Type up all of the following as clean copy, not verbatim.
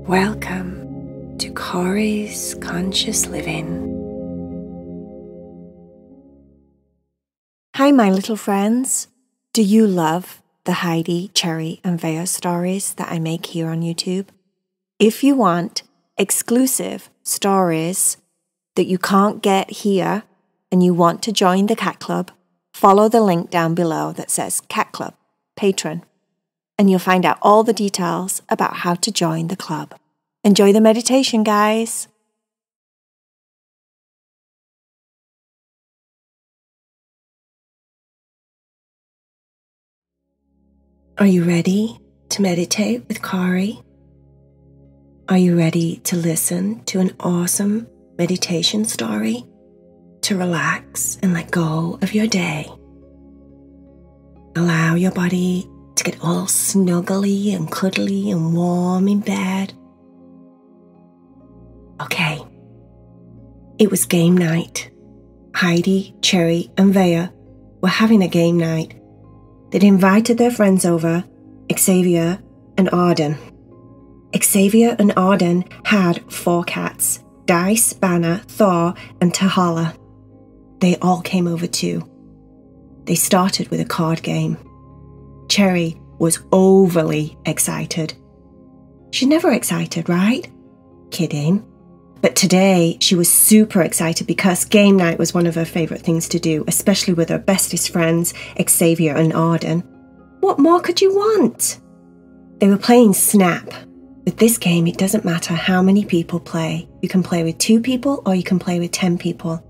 Welcome to Corey's Conscious Living. Hi, my little friends. Do you love the Heidi, Cherry, and Vaya stories that I make here on YouTube? If you want exclusive stories that you can't get here and you want to join the Cat Club, follow the link down below that says Cat Club, Patron, and you'll find out all the details about how to join the club. Enjoy the meditation, guys. Are you ready to meditate with Corey? Are you ready to listen to an awesome meditation story to relax and let go of your day? Allow your body to get all snuggly and cuddly and warm in bed. Okay, it was game night. Heidi, Cherry, and Vaya were having a game night. They'd invited their friends over, Xavier and Arden. Xavier and Arden had 4 cats, Dice, Banner, Thor, and Tahala. They all came over too. They started with a card game. Cherry was overly excited. She's never excited, right? Kidding. But today, she was super excited because game night was one of her favourite things to do, especially with her bestest friends, Xavier and Arden. What more could you want? They were playing Snap. With this game, it doesn't matter how many people play. You can play with 2 people or you can play with 10 people.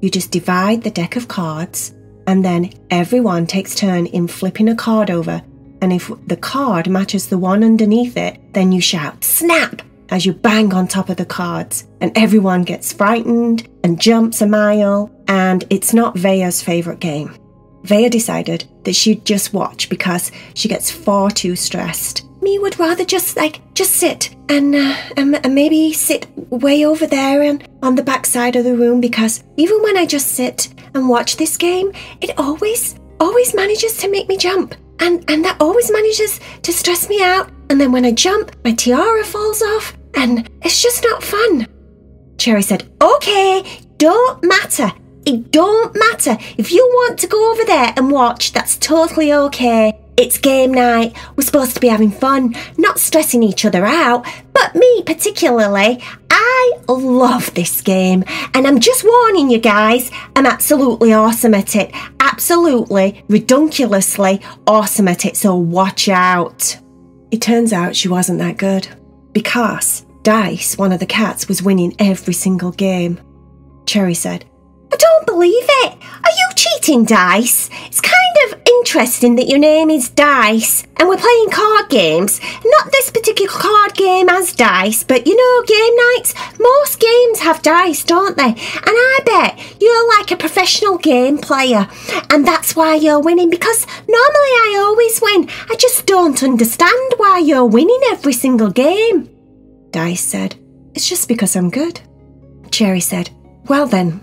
You just divide the deck of cards and then everyone takes turn in flipping a card over. And if the card matches the one underneath it, then you shout, "Snap!" as you bang on top of the cards. And everyone gets frightened and jumps a mile. And it's not Vaya's favourite game. Vaya decided that she'd just watch because she gets far too stressed. Me would rather just sit and maybe sit way over there and on the back side of the room, because even when I just sit and watch this game, it always manages to make me jump. And that always manages to stress me out. And then when I jump, my tiara falls off and it's just not fun. Cherry said, "Okay, don't matter. It don't matter. If you want to go over there and watch, that's totally okay. It's game night. We're supposed to be having fun, not stressing each other out. But me particularly, I love this game. And I'm just warning you guys, I'm absolutely awesome at it. Absolutely, redunculously awesome at it, so watch out." It turns out she wasn't that good, because Dice, one of the cats, was winning every single game. Cherry said, "I don't believe it. Are you cheating, Dice? It's kind of interesting that your name is Dice and we're playing card games. Not this particular card game as dice, but you know, game nights, most games have dice, don't they? And I bet you're like a professional game player and that's why you're winning, because normally I always win. I just don't understand why you're winning every single game." Dice said, "It's just because I'm good." Cherry said, "Well then,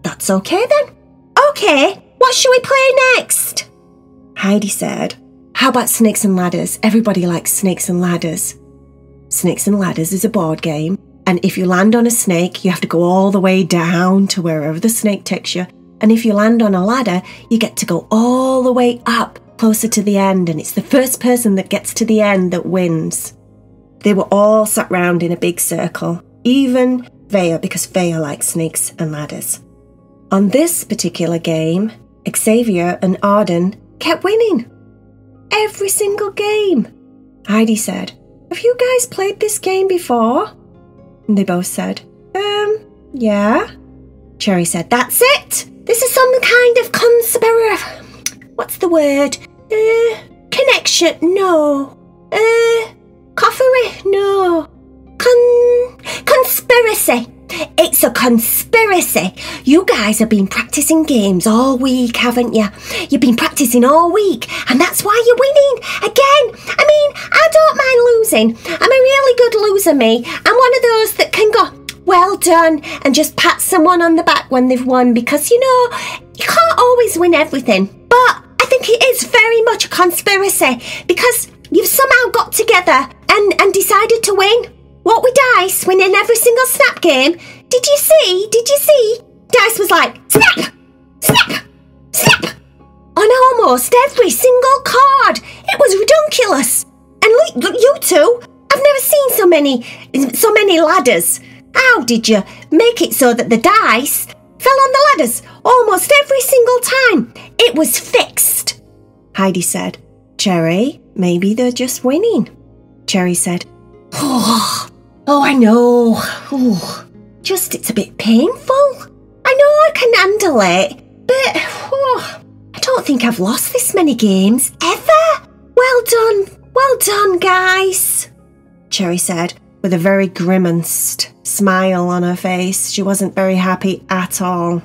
that's okay then." "Okay, what should we play next?" Heidi said, "How about Snakes and Ladders? Everybody likes Snakes and Ladders." Snakes and Ladders is a board game, and if you land on a snake, you have to go all the way down to wherever the snake takes you. And if you land on a ladder, you get to go all the way up, closer to the end, and it's the first person that gets to the end that wins. They were all sat round in a big circle, even Vaya, because Vaya likes Snakes and Ladders. On this particular game, Xavier and Arden kept winning. Every single game. Heidi said, "Have you guys played this game before?" And they both said, yeah. Cherry said, "That's it. This is some kind of what's the word? Connection? No. Coffery? No. Conspiracy. It's a conspiracy. You guys have been practicing games all week, haven't you? You've been practicing all week, and that's why you're winning. Again, I mean, I don't mind losing. I'm a really good loser, me. I'm one of those that can go, 'Well done,' and just pat someone on the back when they've won, because, you know, you can't always win everything. But I think it is very much a conspiracy, because you've somehow got together and decided to win. What with Dice winning every single snap game? Did you see? Dice was like, snap, snap, snap, on almost every single card. It was ridiculous. And look, you two, I've never seen so many ladders. How did you make it so that the dice fell on the ladders almost every single time? It was fixed. Heidi said, Cherry, maybe they're just winning. Cherry said, Oh, I know. Oh, just it's a bit painful. I know I can handle it, but I don't think I've lost this many games ever. Well done, guys, Cherry said with a very grimaced smile on her face. She wasn't very happy at all.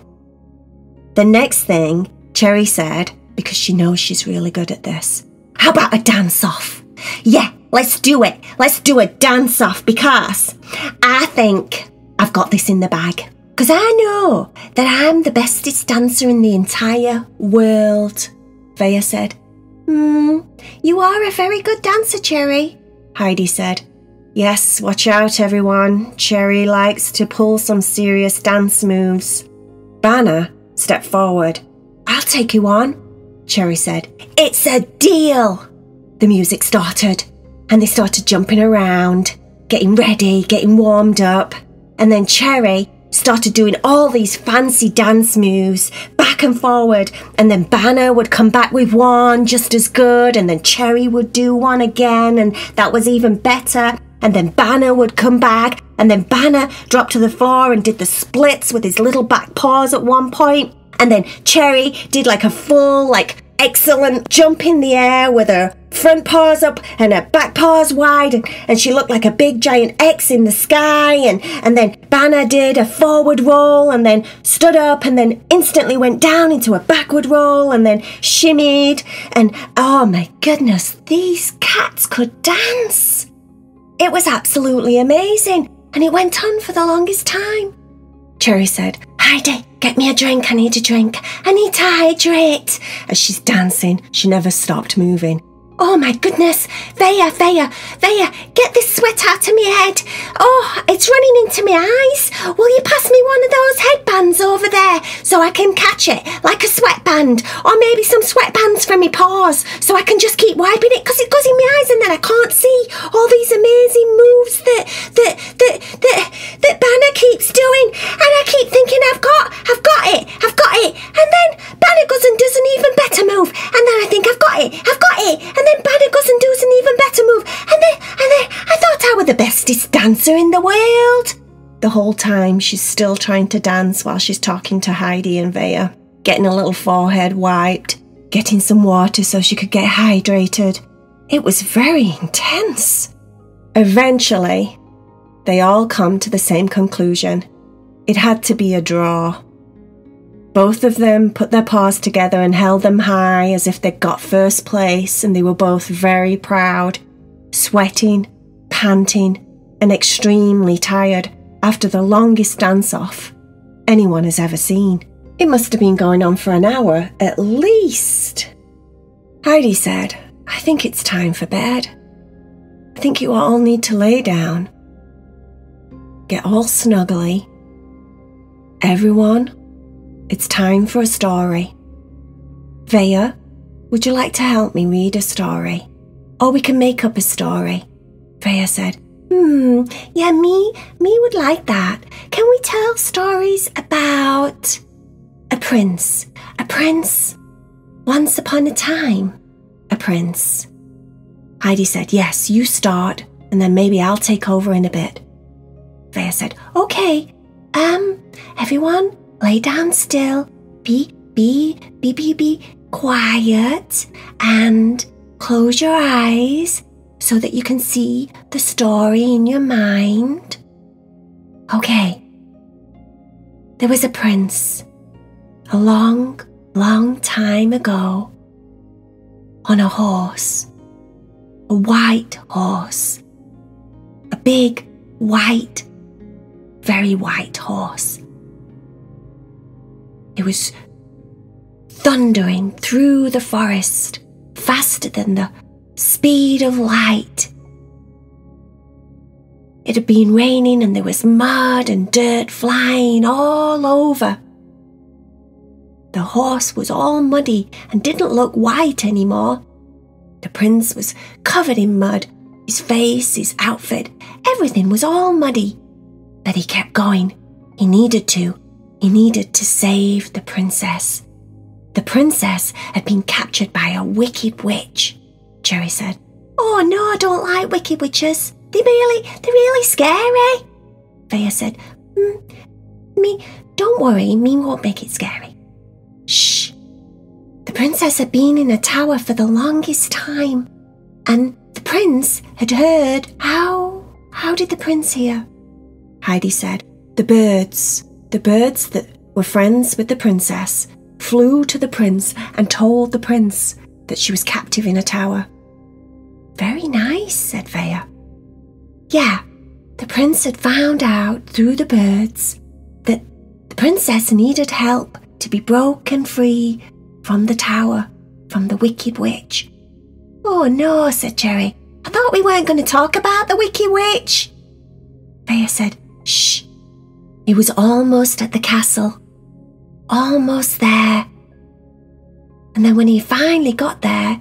The next thing Cherry said, because she knows she's really good at this, how about a dance-off? Yeah, let's do it. Let's do a dance-off because I think I've got this in the bag. Because I know that I'm the bestest dancer in the entire world, Vaya said. You are a very good dancer, Cherry, Heidi said. Yes, watch out, everyone. Cherry likes to pull some serious dance moves. Vanna stepped forward. I'll take you on, Cherry said. It's a deal. The music started, and they started jumping around, getting ready, getting warmed up. And then Cherry started doing all these fancy dance moves, back and forward, and then Banner would come back with one just as good, and then Cherry would do one again, and that was even better. And then Banner would come back, and then Banner dropped to the floor and did the splits with his little back paws at one point. And then Cherry did like a full, excellent jump in the air with her front paws up and her back paws wide, and she looked like a big giant X in the sky. And then Banner did a forward roll and then stood up and then instantly went down into a backward roll and then shimmied. And oh my goodness, these cats could dance. It was absolutely amazing, and it went on for the longest time. Cherry said, Heidi, get me a drink. I need a drink. I need to hydrate. As she's dancing, she never stopped moving. Oh my goodness, Vaya, get this sweat out of my head. Oh, it's running into my eyes. Will you pass me one of those headbands over there so I can catch it like a sweatband? Or maybe some sweatbands for my paws so I can just keep wiping it because it goes in my eyes and then I can't see all these amazing moves that Banner keeps doing. And I keep thinking, I've got it. And then Banner goes and does an even better move. And then I think, I've got it. And then Banner goes and does an even better move. And then I thought I was the bestest dancer in the world. The whole time she's still trying to dance while she's talking to Heidi and Vaya, getting a little forehead wiped, getting some water so she could get hydrated. It was very intense. Eventually, they all come to the same conclusion. It had to be a draw. Both of them put their paws together and held them high as if they'd got first place, and they were both very proud, sweating, panting, and extremely tired after the longest dance-off anyone has ever seen. It must have been going on for an hour at least. Heidi said, I think it's time for bed. I think you all need to lay down. Get all snuggly. Everyone, it's time for a story. Vaya, would you like to help me read a story? Or we can make up a story. Vaya said, yeah, me would like that. Can we tell stories about a prince? A prince, once upon a time, a prince. Heidi said, yes, you start, and then maybe I'll take over in a bit. Vaya said, okay, everyone, lay down still, be quiet, and close your eyes so that you can see the story in your mind. Okay. There was a prince a long, long time ago on a horse, a white horse, a big, white, very white horse. It was thundering through the forest faster than the speed of light. It had been raining and there was mud and dirt flying all over. The horse was all muddy and didn't look white anymore. The prince was covered in mud. His face, his outfit, everything was all muddy. But he kept going. He needed to. He needed to save the princess. The princess had been captured by a wicked witch. Cherry said, "Oh no, I don't like wicked witches. They're really scary." Vaya said, Don't worry, me won't make it scary." Shh. The princess had been in a tower for the longest time, and the prince had heard. How did the prince hear? Heidi said, The birds that were friends with the princess flew to the prince and told the prince that she was captive in a tower. "Very nice," said Vaya. Yeah, the prince had found out through the birds that the princess needed help to be broken free from the tower, from the wicked witch. "Oh no," said Cherry. "I thought we weren't going to talk about the wicked witch." Vaya said, "Shh." He was almost at the castle. Almost there. And then when he finally got there,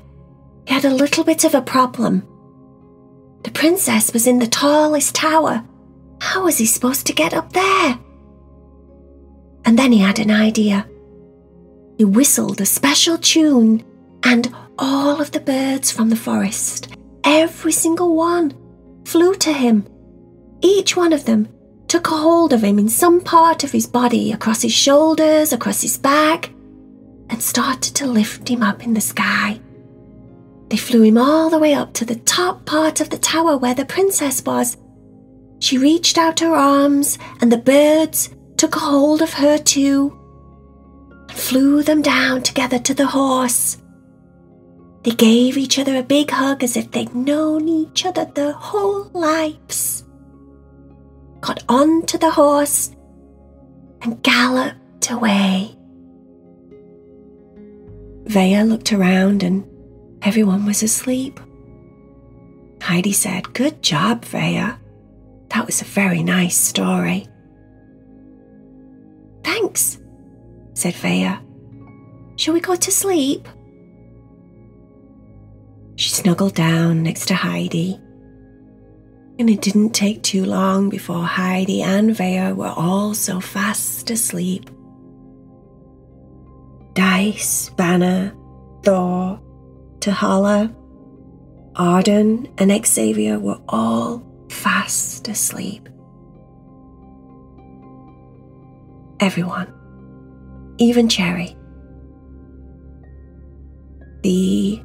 he had a little bit of a problem. The princess was in the tallest tower. How was he supposed to get up there? And then he had an idea. He whistled a special tune, and all of the birds from the forest, every single one, flew to him. Each one of them took a hold of him in some part of his body, across his shoulders, across his back, and started to lift him up in the sky. They flew him all the way up to the top part of the tower where the princess was. She reached out her arms, and the birds took a hold of her too, and flew them down together to the horse. They gave each other a big hug as if they'd known each other their whole lives. Got onto the horse and galloped away. Vaya looked around and everyone was asleep. Heidi said, "Good job, Vaya. That was a very nice story." "Thanks," said Vaya. "Shall we go to sleep?" She snuggled down next to Heidi, and it didn't take too long before Heidi and Vaya were all so fast asleep. Dice, Banner, Thor, Tahala, Arden, and Xavier were all fast asleep. Everyone, even Cherry. The